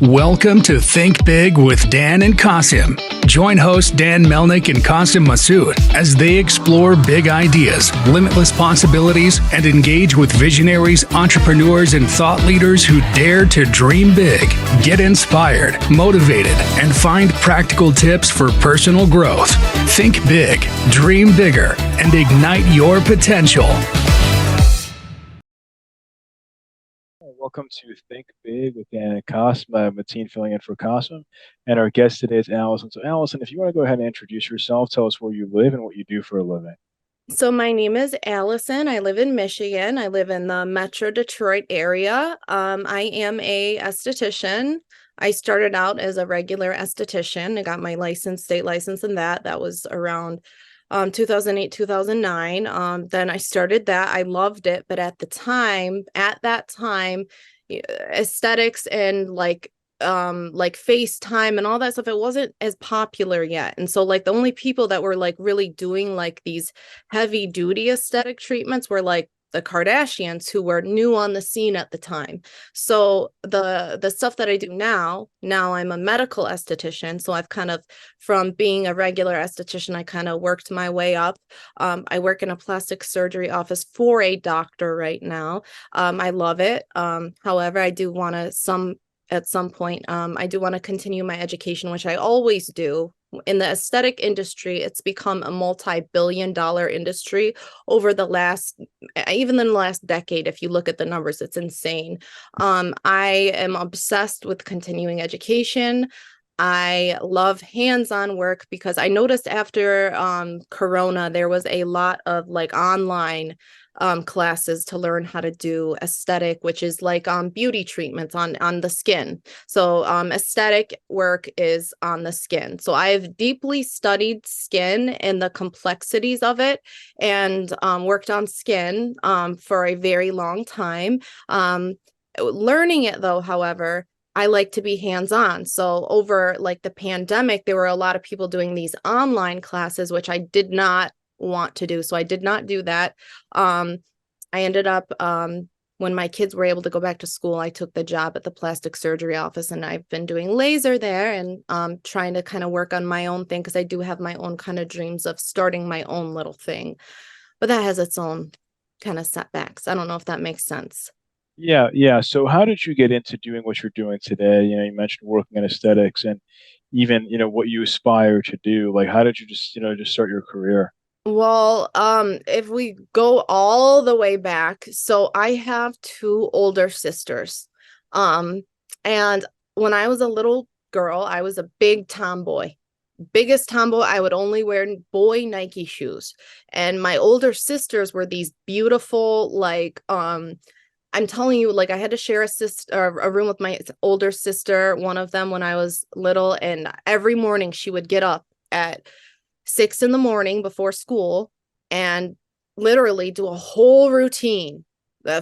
Welcome to Think Big with Dan and Qasim. Join hosts Dan Melnick and Qasim Masood as they explore big ideas, limitless possibilities, and engage with visionaries, entrepreneurs, and thought leaders who dare to dream big, get inspired, motivated, and find practical tips for personal growth. Think big, dream bigger, and ignite your potential. Welcome to Think Big with Dan and Qasim. I'm Mateen filling in for Qasim. And our guest today is Alysson. So, Alysson, if you want to go ahead and introduce yourself, tell us where you live and what you do for a living. So my name is Alysson. I live in Michigan. I live in the Metro Detroit area. I am a esthetician. I started out as a regular esthetician. I got my state license in that. That was around 2008, 2009. Then I started that. I loved it. But at that time, aesthetics and like FaceTime and all that stuff, it wasn't as popular yet. And so like the only people that were like really doing like these heavy duty aesthetic treatments were like the Kardashians, who were new on the scene at the time. So the stuff that I do now I'm a medical esthetician. So I've kind of, from being a regular esthetician, I kind of worked my way up. I work in a plastic surgery office for a doctor right now. I love it. However, I do want to at some point, I do want to continue my education, which I always do. In the aesthetic industry, it's become a multi-billion-dollar industry over the last decade. If you look at the numbers, it's insane. I am obsessed with continuing education. I love hands-on work because I noticed after Corona, there was a lot of like online classes to learn how to do aesthetic, which is like beauty treatments on the skin. So aesthetic work is on the skin. So I've deeply studied skin and the complexities of it, and worked on skin for a very long time. Learning it though, however, I like to be hands-on. So over like the pandemic, there were a lot of people doing these online classes, which I did not want to do. So I did not do that. I ended up, when my kids were able to go back to school, I took the job at the plastic surgery office, and I've been doing laser there and trying to kind of work on my own thing, because I do have my own kind of dreams of starting my own little thing. But that has its own kind of setbacks. I don't know if that makes sense. Yeah. So how did you get into doing what you're doing today? You mentioned working in aesthetics and even, what you aspire to do. Like, how did you just start your career? Well, if we go all the way back, so I have two older sisters. And when I was a little girl, I was a big tomboy. Biggest tomboy. I would only wear boy Nike shoes. And my older sisters were these beautiful, like, I'm telling you, like I had to share a room with my older sister, one of them when I was little, and every morning she would get up at 6 a.m. before school and literally do a whole routine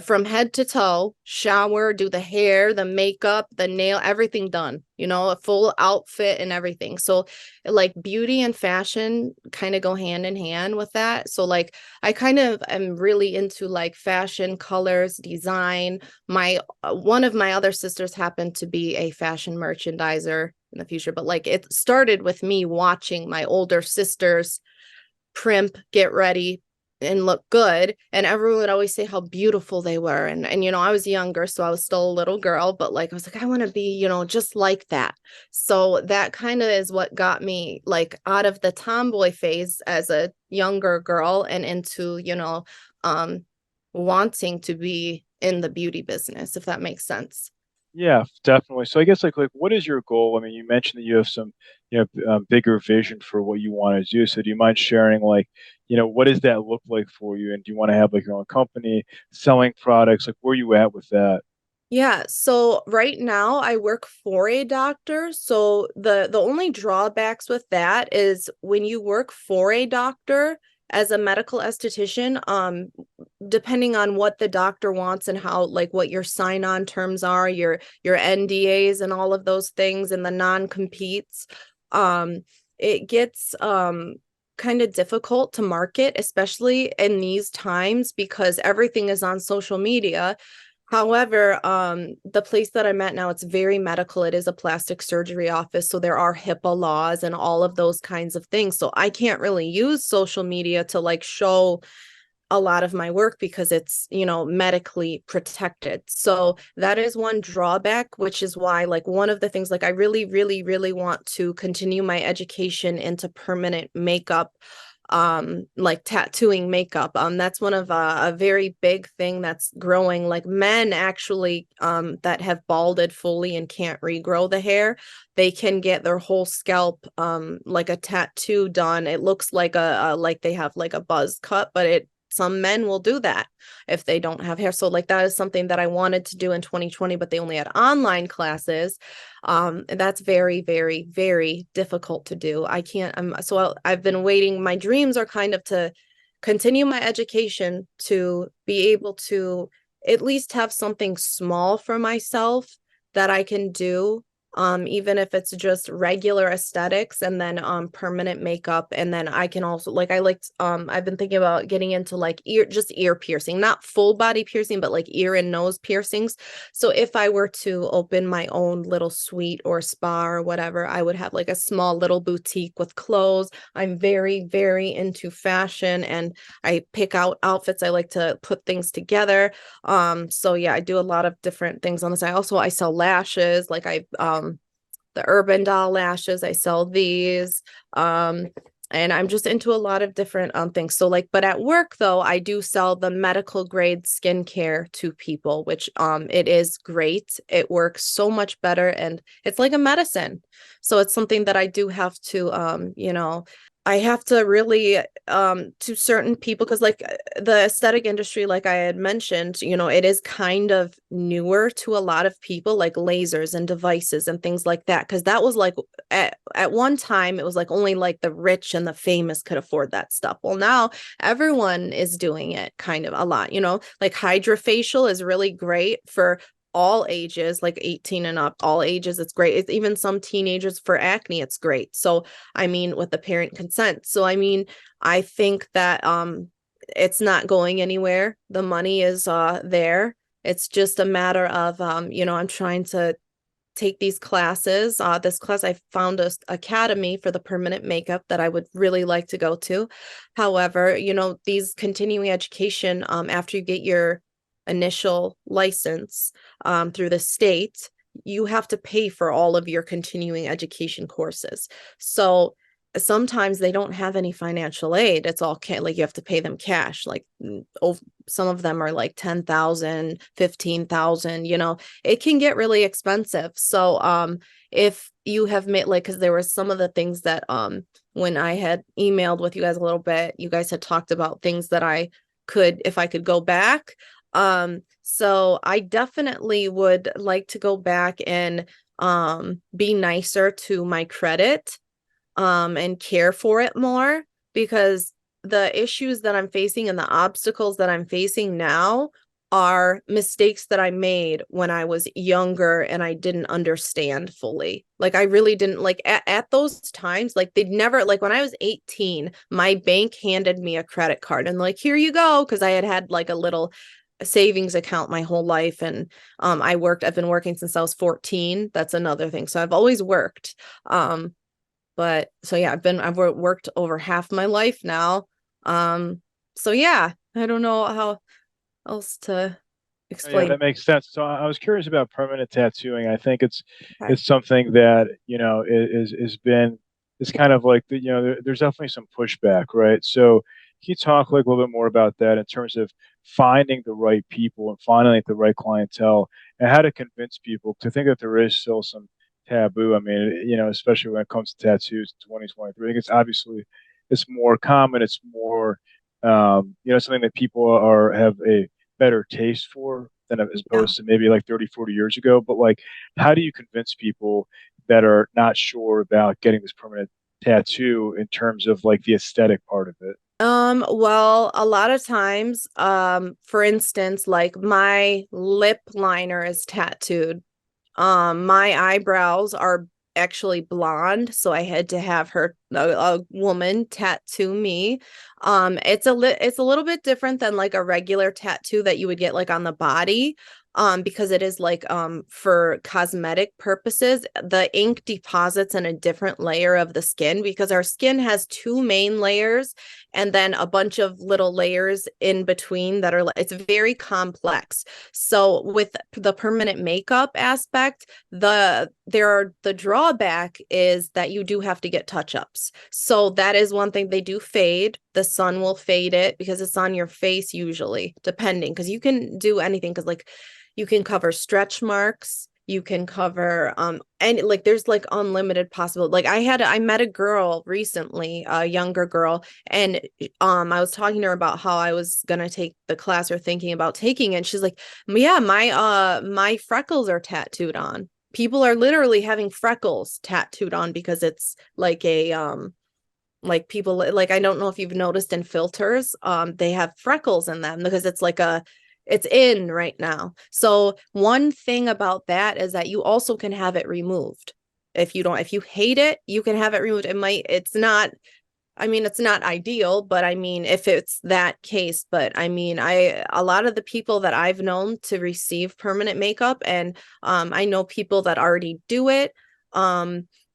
from head to toe, shower, do the hair, the makeup, the nail, everything done, a full outfit and everything. So like beauty and fashion kind of go hand in hand with that. So like I kind of am really into like fashion, colors, design. One of my other sisters happened to be a fashion merchandiser in the future, but like it started with me watching my older sisters primp, get ready, and look good, and everyone would always say how beautiful they were, and I was younger, so I was still a little girl, but like I was like, I want to be just like that. So that kind of is what got me like out of the tomboy phase as a younger girl and into wanting to be in the beauty business, if that makes sense. Yeah, definitely. So I guess like what is your goal? I mean, you mentioned that you have some bigger vision for what you want to do. So do you mind sharing like what does that look like for you? And do you want to have like your own company selling products? Like where are you at with that? Yeah, so right now I work for a doctor. So the only drawbacks with that is when you work for a doctor as a medical esthetician, depending on what the doctor wants and how, like, what your sign-on terms are, your NDAs and all of those things and the non-competes, it gets kind of difficult to market, especially in these times, because everything is on social media. However, the place that I'm at now, it's very medical. It is a plastic surgery office. So there are HIPAA laws and all of those kinds of things. So I can't really use social media to like show a lot of my work because it's, medically protected. So that is one drawback, which is why like one of the things, like I really, really, really want to continue my education into permanent makeup, like tattooing makeup. That's one of a very big thing that's growing. Like men actually that have balded fully and can't regrow the hair, they can get their whole scalp like a tattoo done. It looks like like they have like a buzz cut, but some men will do that if they don't have hair. So like that is something that I wanted to do in 2020, but they only had online classes. And that's very, very, very difficult to do. I can't, I've been waiting. My dreams are kind of to continue my education to be able to at least have something small for myself that I can do. Even if it's just regular aesthetics and then permanent makeup. And then I can also I've been thinking about getting into like ear piercing, not full body piercing, but like ear and nose piercings. So if I were to open my own little suite or spa or whatever, I would have like a small little boutique with clothes. I'm very, very into fashion and I pick out outfits. I like to put things together. So yeah, I do a lot of different things on this. I sell lashes, like the Urban Doll lashes. I sell these. And I'm just into a lot of different things. So like, but at work though, I do sell the medical grade skincare to people, which it is great. It works so much better and it's like a medicine. So it's something that I do have to I have to really to certain people, because like the aesthetic industry, like I had mentioned, it is kind of newer to a lot of people, like lasers and devices and things like that. Because that was like at one time, it was like only like the rich and the famous could afford that stuff. Well, now everyone is doing it kind of a lot, like hydrofacial is really great for all ages, like 18 and up, all ages. It's great. It's even some teenagers for acne. It's great. So, I mean, with the parent consent. So, I mean, I think that it's not going anywhere. The money is there. It's just a matter of, I'm trying to take these classes. This class, I found a academy for the permanent makeup that I would really like to go to. However, these continuing education, after you get your initial license through the state, you have to pay for all of your continuing education courses. So sometimes they don't have any financial aid. It's all like you have to pay them cash. Like some of them are like 10,000, 15,000, it can get really expensive. So if you have made like, because there were some of the things that when I had emailed with you guys a little bit, you guys had talked about things that if I could go back. So I definitely would like to go back and be nicer to my credit and care for it more, because the issues that I'm facing and the obstacles that I'm facing now are mistakes that I made when I was younger and I didn't understand fully. Like I really didn't like at those times, like they'd never, like when I was 18, my bank handed me a credit card and like, here you go. Cause I had like a little savings account my whole life. And I've been working since I was 14. That's another thing. So I've always worked. But so yeah, I've worked over half my life now. So yeah, I don't know how else to Yeah, explain. that makes sense. So I was curious about permanent tattooing. I think Okay. it's something that is kind of like there's definitely some pushback, right? So can you talk like a little bit more about that in terms of finding the right people and finding like the right clientele and how to convince people to think that there is still some taboo. I mean, especially when it comes to tattoos in 2023. I think it's more common. It's more something that people have a better taste for than as Yeah. opposed to maybe like 30, 40 years ago. But like, how do you convince people that are not sure about getting this permanent tattoo in terms of like the aesthetic part of it? Well, a lot of times, for instance, like my lip liner is tattooed. My eyebrows are actually blonde, so I had to have her a woman tattoo me. It's a little bit different than like a regular tattoo that you would get like on the body. Because it is like for cosmetic purposes, the ink deposits in a different layer of the skin, because our skin has two main layers and then a bunch of little layers in between that are, it's very complex. So with the permanent makeup aspect, the drawback is that you do have to get touch-ups. So that is one thing. They do fade. The sun will fade it because it's on your face usually, depending, because you can do anything, because like you can cover stretch marks, you can cover and like there's like unlimited possible. Like I met a girl recently, a younger girl, and I was talking to her about how I was gonna take the class or thinking about taking it, and she's like, yeah, my freckles are tattooed on. People are literally having freckles tattooed on because it's like a like people, like, I don't know if you've noticed in filters, they have freckles in them because it's like it's in right now. So one thing about that is that you also can have it removed. If you hate it, you can have it removed. It's not, I mean, it's not ideal, but I mean, if it's that case, but I mean, a lot of the people that I've known to receive permanent makeup, and I know people that already do it.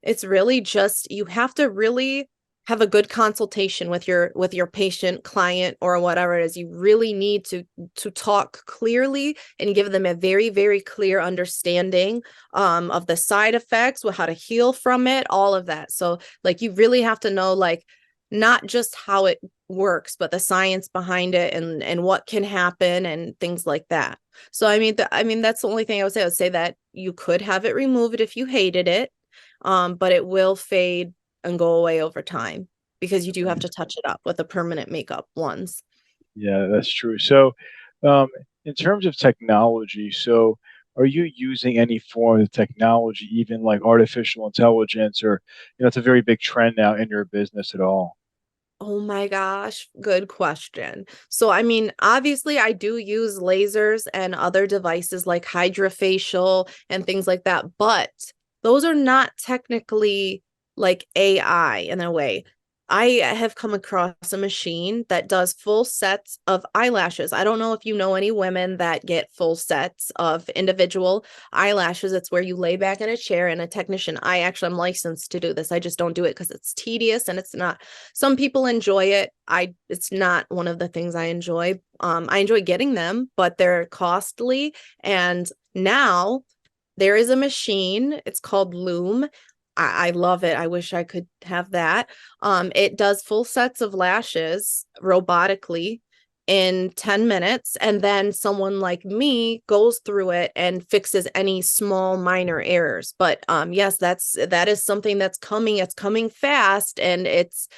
It's really just, you have to really have a good consultation with your patient, client, or whatever it is. You really need to talk clearly and give them a very, very clear understanding of the side effects, how to heal from it, all of that. So like you really have to know, like, not just how it works, but the science behind it, and what can happen and things like that. So I mean that's the only thing I would say. I would say that you could have it removed if you hated it, but it will fade and go away over time, because you do have to touch it up with the permanent makeup ones. Yeah, that's true. So, um, in terms of technology, so are you using any form of technology, even like artificial intelligence, or it's a very big trend now in your business at all? Oh my gosh, good question. So, I mean, obviously, I do use lasers and other devices like hydrofacial and things like that, but those are not technically like AI in a way. I have come across a machine that does full sets of eyelashes. I don't know if you know any women that get full sets of individual eyelashes. It's where you lay back in a chair and a technician. I actually am licensed to do this. I just don't do it because it's tedious and it's not. Some people enjoy it. It's not one of the things I enjoy. I enjoy getting them, but they're costly. And now there is a machine. It's called Loom. I love it. I wish I could have that. It does full sets of lashes robotically in 10 minutes, and then someone like me goes through it and fixes any small minor errors. But yes, that is something that's coming. It's coming fast, and it's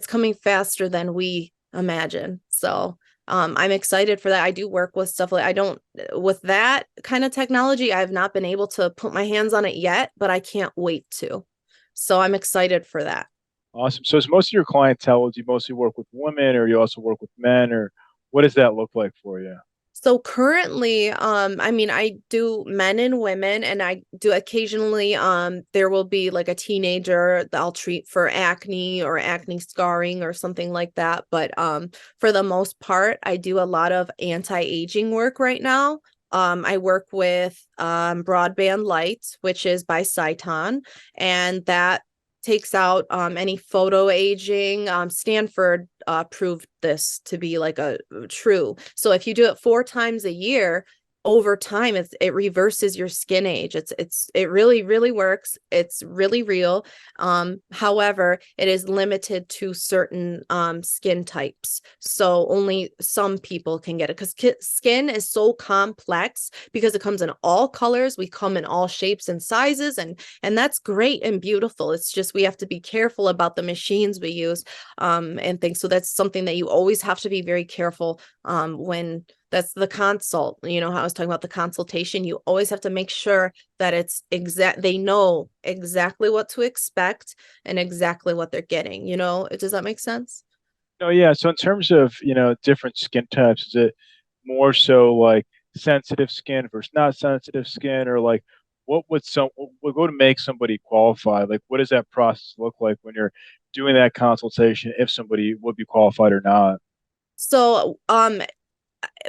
coming faster than we imagine. So I'm excited for that. I do work with stuff like, I don't, with that kind of technology, I've not been able to put my hands on it yet, but I can't wait to. So I'm excited for that. Awesome. So, is most of your clientele, do you mostly work with women, or you also work with men, or what does that look like for you? So currently, I mean, I do men and women, and I do occasionally, there will be like a teenager that I'll treat for acne or acne scarring or something like that. But for the most part, I do a lot of anti-aging work right now. I work with Broadband Light, which is by Sciton, and that takes out any photo aging. Stanford proved this to be like a true. So if you do it 4 times a year, over time, it reverses your skin age. It really, really works. It's really real. However, it is limited to certain skin types. So only some people can get it, because skin is so complex because it comes in all colors. We come in all shapes and sizes, and that's great and beautiful. It's just we have to be careful about the machines we use and things. So that's something that you always have to be very careful when that's the consult. You know how I was talking about the consultation? You always have to make sure that they know exactly what to expect and exactly what they're getting. Does that make sense? No, yeah. So, in terms of different skin types, is it more so like sensitive skin versus not sensitive skin, or like what would go to make somebody qualified? Like, what does that process look like when you're doing that consultation, if somebody would be qualified or not? So,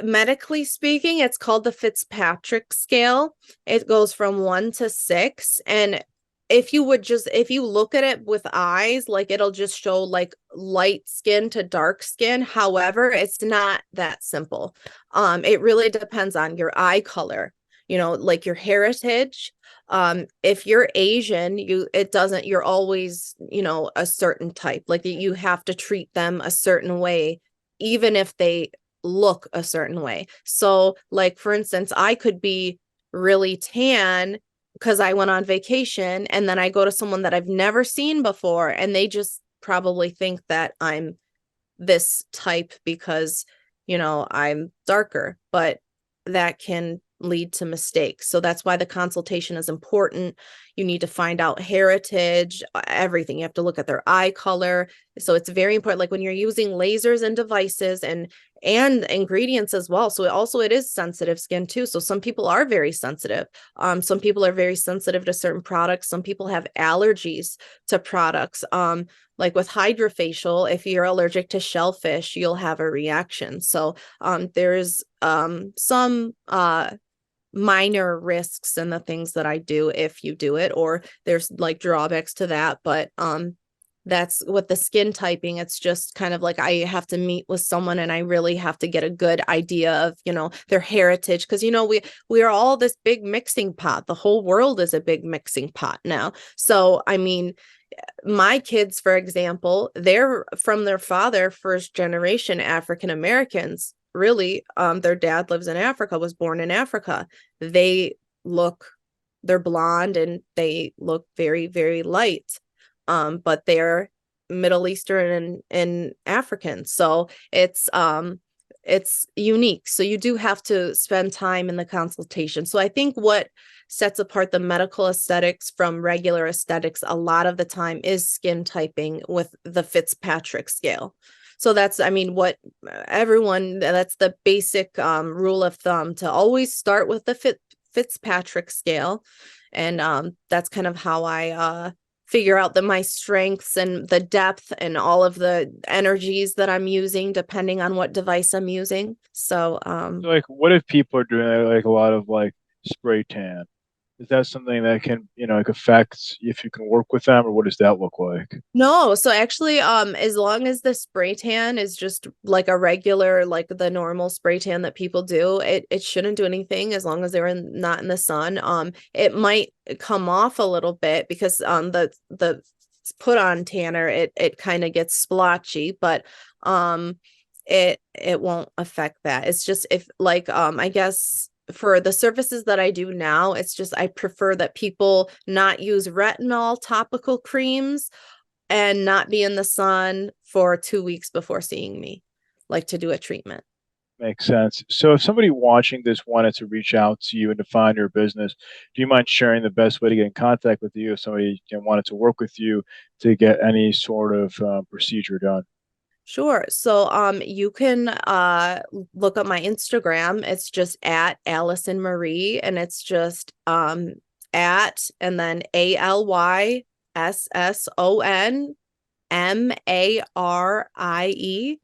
medically speaking, it's called the Fitzpatrick scale. It goes from 1 to 6. And if you look at it with eyes, like it'll just show like light skin to dark skin. However, it's not that simple. It really depends on your eye color, like your heritage. If you're Asian, you're always, a certain type. Like you have to treat them a certain way, even if they look a certain way. So, like, for instance, I could be really tan because I went on vacation, and then I go to someone that I've never seen before, and they just probably think that I'm this type because, I'm darker, but that can lead to mistakes. So that's why the consultation is important. You need to find out heritage, everything. You have to look at their eye color. So it's very important, like when you're using lasers and devices and ingredients as well. So it is sensitive skin too. So some people are very sensitive. Some people are very sensitive to certain products. Some people have allergies to products. Like with hydrofacial, if you're allergic to shellfish, you'll have a reaction. So there's some minor risks in the things that I do if you do it, or there's like drawbacks to that. But that's with the skin typing. It's just kind of like I have to meet with someone and I really have to get a good idea of, their heritage. Because, we are all this big mixing pot. The whole world is a big mixing pot now. So, I mean, my kids, for example, they're from their father, first generation African Americans. Really, their dad lives in Africa, was born in Africa. They're blonde and they look very, very light. But they're Middle Eastern and African. So it's unique. So you do have to spend time in the consultation. So I think what sets apart the medical aesthetics from regular aesthetics a lot of the time is skin typing with the Fitzpatrick scale. So that's the basic rule of thumb, to always start with the Fitzpatrick scale. And that's kind of how I figure out my strengths and the depth and all of the energies that I'm using, depending on what device I'm using. So, So, like, what if people are doing like a lot of like spray tan? Is that something that can, like affect if you can work with them, or what does that look like? no, so actually, as long as the spray tan is just like a regular, like the normal spray tan that people do, it shouldn't do anything as long as they're not in the sun. It might come off a little bit because the put on tanner, it kind of gets splotchy, but it won't affect that. It's just if like I guess for the surfaces that I do now, it's just I prefer that people not use retinol topical creams and not be in the sun for 2 weeks before seeing me, like to do a treatment. Makes sense. So, if somebody watching this wanted to reach out to you and define your business, do you mind sharing the best way to get in contact with you if somebody wanted to work with you to get any sort of procedure done? Sure. So you can look up my Instagram. It's just at Alysson Marie, and it's just at and then ALYSSONMARIE,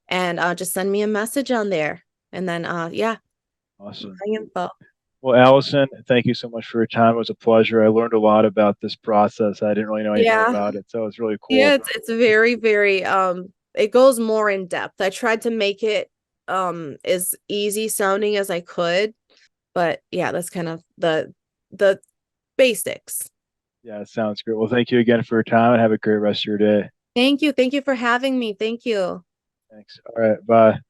and just send me a message on there. And then yeah, Awesome. my info. Well, Allison, thank you so much for your time. It was a pleasure. I learned a lot about this process. I didn't really know anything Yeah. about it, so it's really Yeah, cool. it's very, very it goes more in depth. I tried to make it as easy sounding as I could, but yeah, that's kind of the basics. Yeah, it sounds great. Well, thank you again for your time and have a great rest of your day. Thank you. Thank you for having me. Thank you. Thanks. All right. Bye.